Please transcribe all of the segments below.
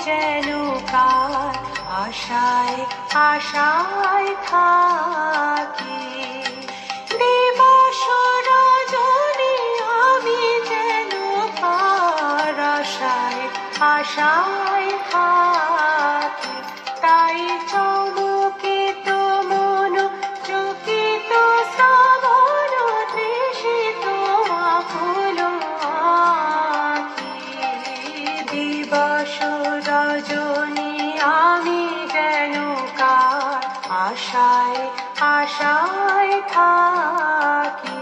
যেন কার আশায় আশায় থাকি। দিবস রজনী আমি যেন কার আশায় আশায় থাকি। তাই চমকিত মন চকিত শ্রাবণ তৃষিত আকুল আঁখি। দিবস রজনী আমি যেন কার আশায় আশায় থাকি।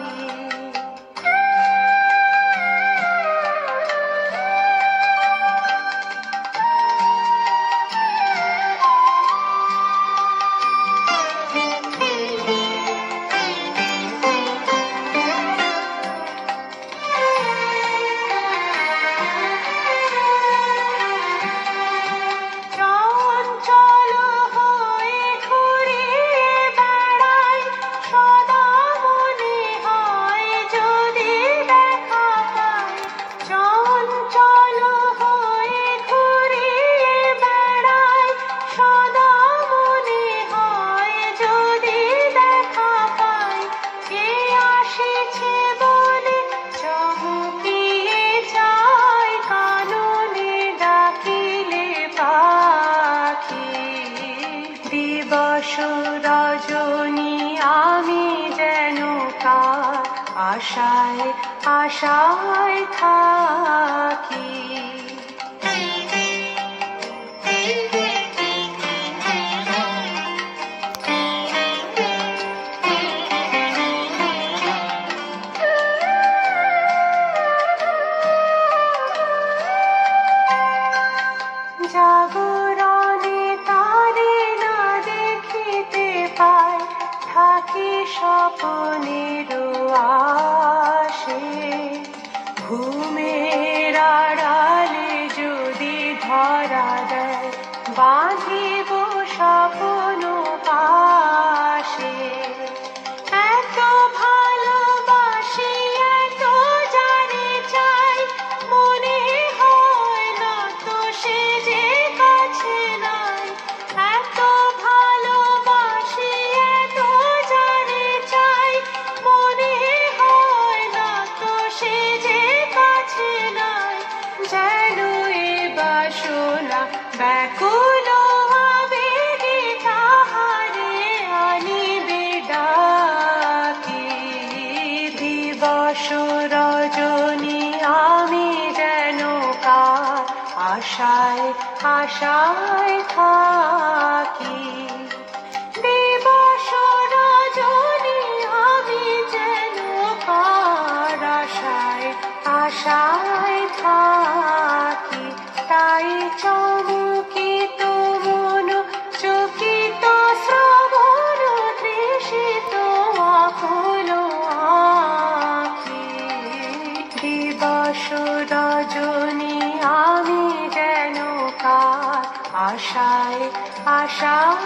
দিবস রজনী আমি যেন কার আশায় আশায় থাকি। জাগরণে তারে না দেখিতে পাই থাকি স্বপনের আশে। ঘুমের আড়ালে যদি ধরা দেয় বাঁধিব স্বপ্ন পাশে। এত ভালোবাসি এত জানি চাই মনে হয় না তো সে যে কাছে নাই। এত ভালোবাসি এত জানি চাই মনে হয় না তো সে যে কাছে নাই। যেন এ বাসনা ব্যাকুল আবেগে তাহারে আনিবে ডাকি। দিবস রজনী আমি যেন কার আশায় আশায় থাকি। দিবস রজনী আমি যেন কার আশায় আশায় থাকি। তাই চমকিত মন চকিত শ্রবণ তৃষিত আকুল আঁখি। দিবস রজনী আমি যেন কার আশায় আশায়